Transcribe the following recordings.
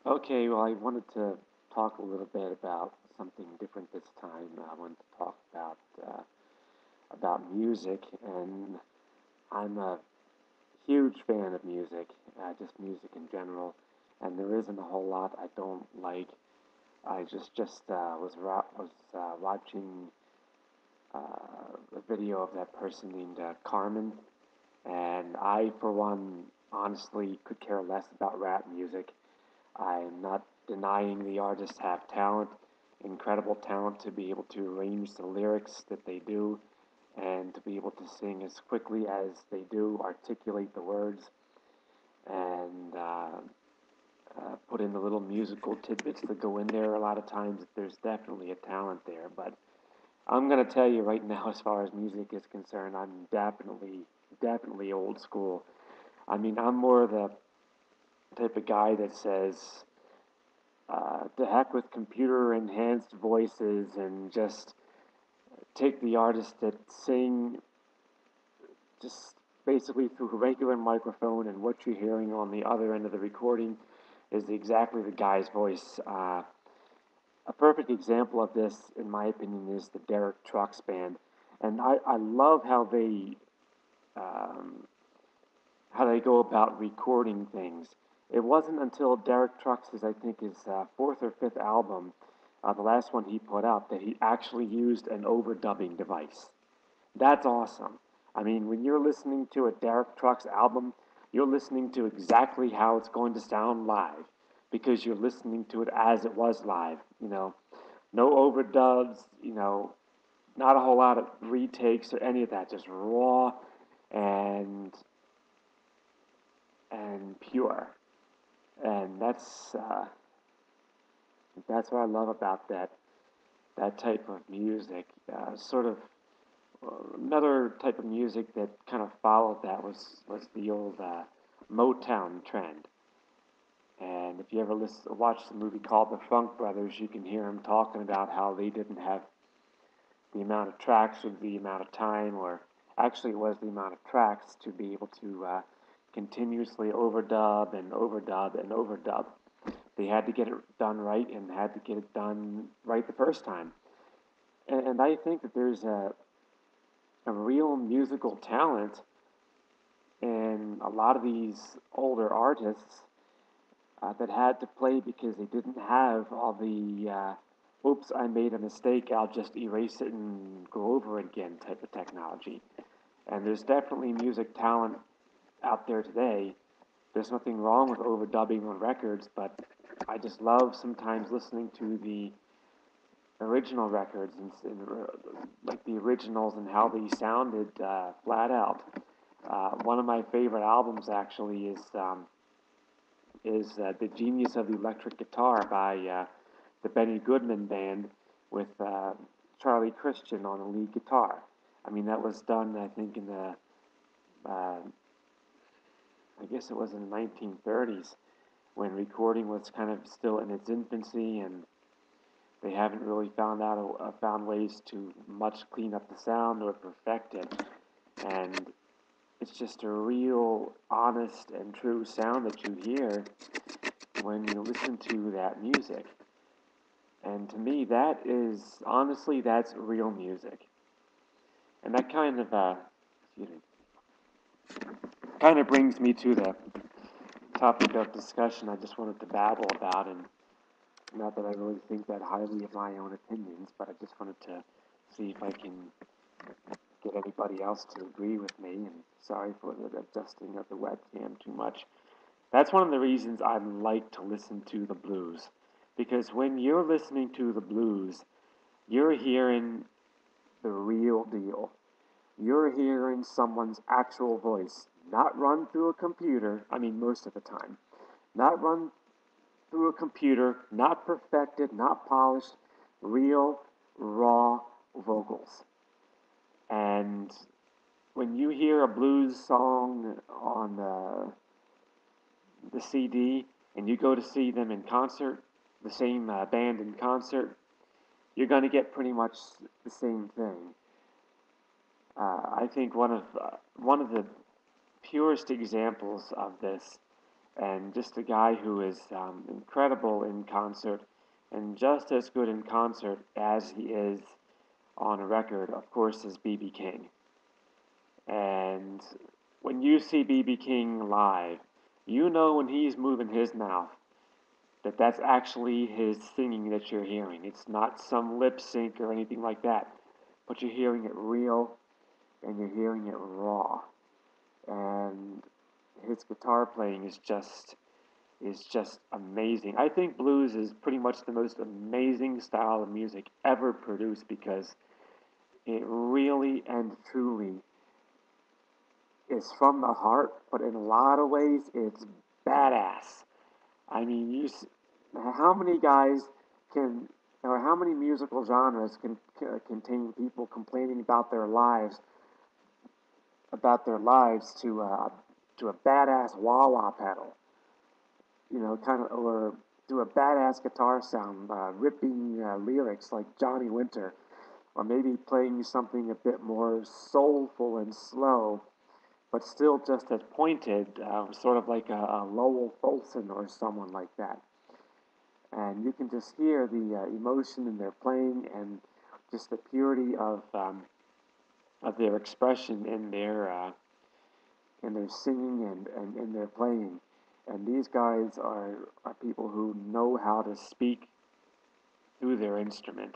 Okay, well, I wanted to talk a little bit about something different this time. I wanted to talk about music, and I'm a huge fan of music, just music in general. And there isn't a whole lot I don't like. I just was watching a video of that person named Carmen, and I, for one, honestly could care less about rap music. I'm not denying the artists have talent, incredible talent to be able to arrange the lyrics that they do and to be able to sing as quickly as they do, articulate the words, and put in the little musical tidbits that go in there. A lot of times, there's definitely a talent there. But I'm going to tell you right now, as far as music is concerned, I'm definitely old school. I mean, I'm more the type of guy that says, to heck with computer enhanced voices and just take the artists that sing just basically through a regular microphone, and what you're hearing on the other end of the recording is exactly the guy's voice. A perfect example of this, in my opinion, is the Derek Trucks Band. And I love um, how they go about recording things. It wasn't until Derek Trucks' I think, his fourth or fifth album, the last one he put out, that he actually used an overdubbing device. That's awesome. I mean, when you're listening to a Derek Trucks album, you're listening to exactly how it's going to sound live because you're listening to it as it was live. No overdubs. Not a whole lot of retakes or any of that. Just raw and pure. And that's what I love about that type of music. Sort of another type of music that kind of followed that was the old Motown trend. And if you ever watch the movie called The Funk Brothers, you can hear them talking about how they didn't have the amount of tracks or the amount of time, or actually it was the amount of tracks to be able to continuously overdub and overdub and overdub. They had to get it done right and had to get it done right the first time. And I think that there's a real musical talent in a lot of these older artists that had to play because they didn't have all the oops, I made a mistake, I'll just erase it and go over it again type of technology. And there's definitely music talent out there today. There's nothing wrong with overdubbing on records, but I just love sometimes listening to the original records and like the originals and how they sounded flat out. One of my favorite albums actually is The Genius of the Electric Guitar by the Benny Goodman Band with Charlie Christian on the lead guitar. I mean, that was done, I think, uh, I guess it was in the 1930s when recording was kind of still in its infancy, and they haven't really found ways to much clean up the sound or perfect it. And it's just a real honest and true sound that you hear when you listen to that music. And to me, that is honestly, that's real music. And that excuse me, kind of brings me to the topic of discussion I just wanted to babble about. And not that I really think that highly of my own opinions, but I just wanted to see if I can get anybody else to agree with me. And sorry for the adjusting of the webcam too much. That's one of the reasons I like to listen to the blues. Because when you're listening to the blues, you're hearing the real deal. You're hearing someone's actual voice, not run through a computer, I mean, most of the time. Not run through a computer, not perfected, not polished, real, raw vocals. And when you hear a blues song on the CD and you go to see them in concert, the same band in concert, you're going to get pretty much the same thing. I think one of the purest examples of this and just a guy who is incredible in concert and just as good in concert as he is on a record, of course, is B.B. King. And when you see B.B. King live, you know when he's moving his mouth that that's actually his singing that you're hearing. It's not some lip sync or anything like that, but you're hearing it real and you're hearing it raw. And his guitar playing is just amazing. I think blues is pretty much the most amazing style of music ever produced because it really and truly is from the heart, but in a lot of ways it's badass. I mean, how many guys can, or how many musical genres can contain people complaining about their lives to a badass wah wah pedal, kind of, or do a badass guitar sound, ripping lyrics like Johnny Winter, or maybe playing something a bit more soulful and slow, but still just as pointed, sort of like a Lowell Fulson or someone like that. And you can just hear the emotion in their playing and just the purity of their expression in their singing and in their playing. And these guys are people who know how to speak through their instrument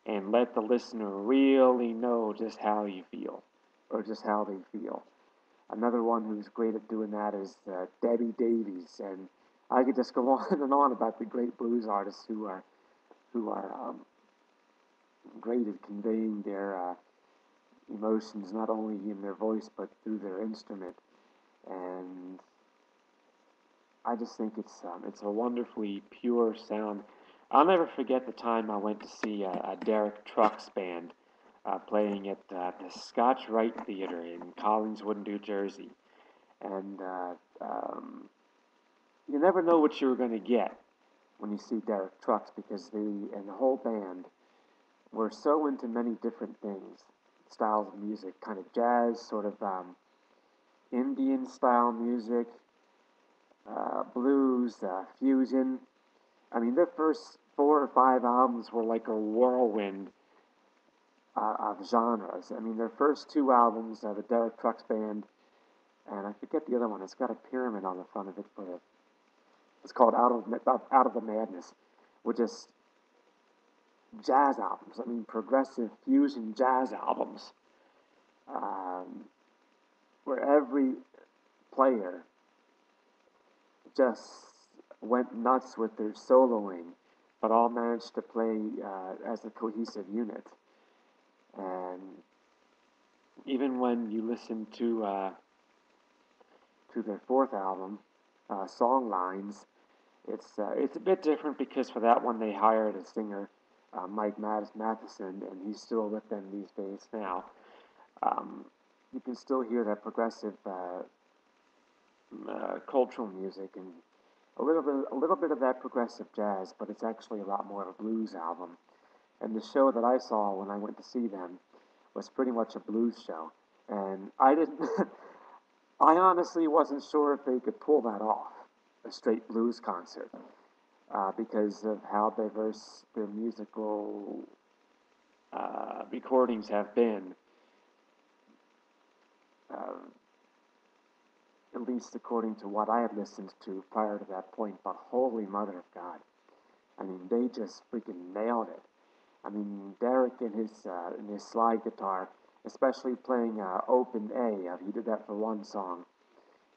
and let the listener really know just how you feel or just how they feel. Another one who's great at doing that is Debbie Davies, and I could just go on and on about the great blues artists who are great at conveying their emotions not only in their voice but through their instrument. And I just think it's a wonderfully pure sound. I'll never forget the time I went to see a Derek Trucks band playing at the Scotch Rite Theater in Collingswood, New Jersey, and you never know what you're going to get when you see Derek Trucks because they and the whole band were so into many different things, styles of music, kind of jazz, sort of Indian style music, blues, fusion. I mean, their first 4 or 5 albums were like a whirlwind of genres. I mean, their first two albums, the Derek Trucks Band, and I forget the other one. It's got a pyramid on the front of it, but it's called Out of the Madness, were just jazz albums. I mean, progressive fusion jazz albums, um, where every player just went nuts with their soloing, but all managed to play as a cohesive unit. And even when you listen to their fourth album, Songlines, it's a bit different because for that one they hired a singer, Mike Matheson, and he's still with them these days now. Um, you can still hear that progressive cultural music and a little bit of that progressive jazz, but it's actually a lot more of a blues album. And the show that I saw when I went to see them was pretty much a blues show, and I didn't. I honestly wasn't sure if they could pull that off, a straight blues concert, because of how diverse their musical recordings have been, uh, at least according to what I had listened to prior to that point. But holy mother of God, I mean, they just freaking nailed it. I mean, Derek in his slide guitar, especially playing Open A, he did that for one song.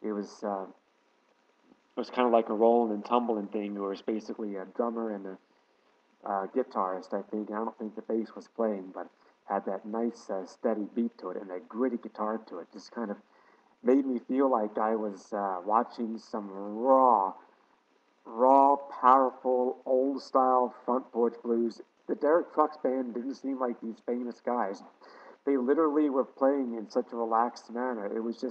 It was kind of like a rolling and tumbling thing, where it's basically a drummer and a guitarist. I think I don't think the bass was playing, but had that nice steady beat to it and that gritty guitar to it. Just kind of made me feel like I was watching some raw, powerful, old style front porch blues. The Derek Trucks band didn't seem like these famous guys. They literally were playing in such a relaxed manner. It was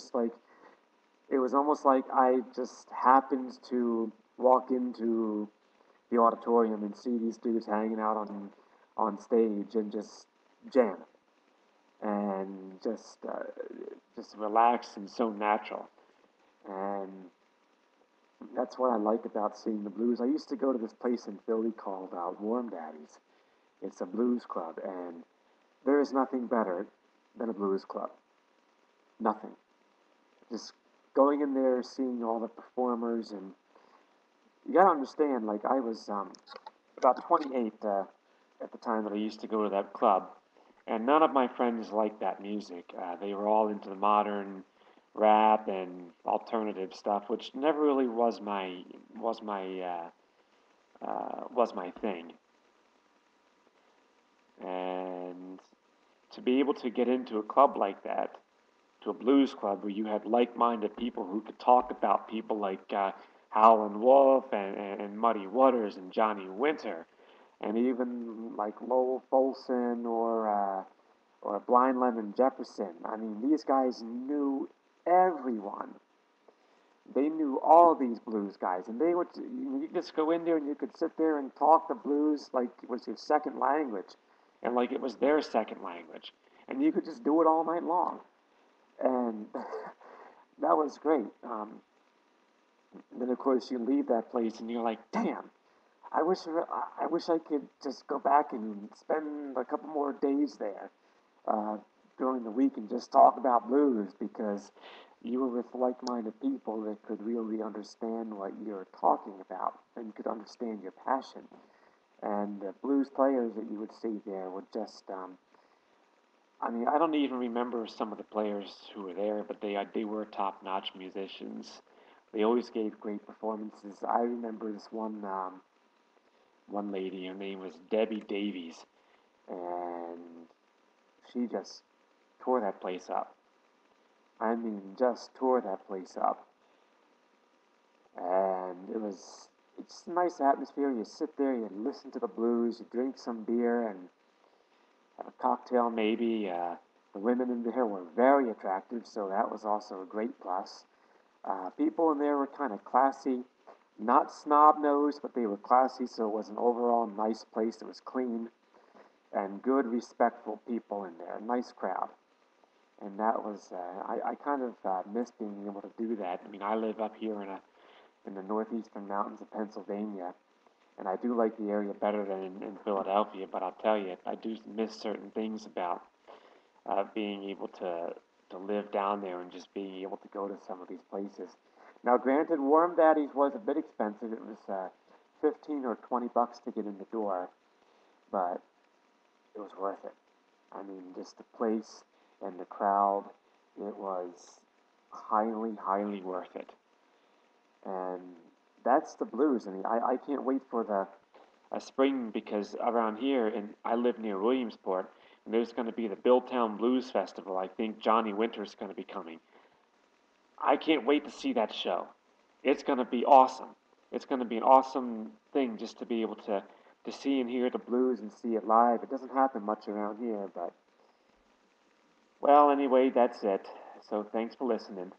almost like I just happened to walk into the auditorium and see these dudes hanging out on stage and just jam and just relaxed and so natural. And That's what I like about seeing the blues. I used to go to this place in Philly called Warm Daddies. It's a blues club, and there is nothing better than a blues club. Nothing. Just going in there, seeing all the performers, and you gotta understand, like I was about 28 at the time that I used to go to that club, and none of my friends liked that music. They were all into the modern rap and alternative stuff, which never really was my was my thing. And to be able to get into a club like that, to a blues club where you had like-minded people who could talk about people like Howlin' Wolf and Muddy Waters and Johnny Winter, and even like Lowell Folsom or Blind Lemon Jefferson. I mean, these guys knew everyone. They knew all these blues guys, and they would. You just go in there and you could sit there and talk the blues like it was your second language, and like it was their second language, and you could just do it all night long, and that was great. Then of course you leave that place and you're like, damn, I wish I could just go back and spend a couple more days there uh, during the week and just talk about blues because you were with like-minded people that could really understand what you're talking about and could understand your passion. And the blues players that you would see there would just, I mean, I don't even remember some of the players who were there, but they were top-notch musicians. They always gave great performances. I remember this one lady. Her name was Debbie Davies, and she just tore that place up. I mean, just tore that place up. And it's a nice atmosphere. You sit there, you listen to the blues, you drink some beer, and have a cocktail maybe. The women in there were very attractive, so that was also a great plus. People in there were kind of classy, not snob nosed, but they were classy, so it was an overall nice place. It was clean and good, respectful people in there. Nice crowd. And that was, I kind of miss being able to do that. I mean, I live up here in the northeastern mountains of Pennsylvania, and I do like the area better than in Philadelphia, but I'll tell you, I do miss certain things about being able to live down there and just being able to go to some of these places. Now, granted, Warm Daddies was a bit expensive. It was 15 or 20 bucks to get in the door, but it was worth it. I mean, just the place and the crowd, it was highly, highly worth it. And that's the blues. I mean, I can't wait for the spring because around here, and I live near Williamsport, and there's going to be the Billtown Blues Festival. I think Johnny Winter's going to be coming. I can't wait to see that show. It's going to be awesome. It's going to be an awesome thing just to be able to see and hear the blues and see it live. It doesn't happen much around here, but well, anyway, that's it. So thanks for listening.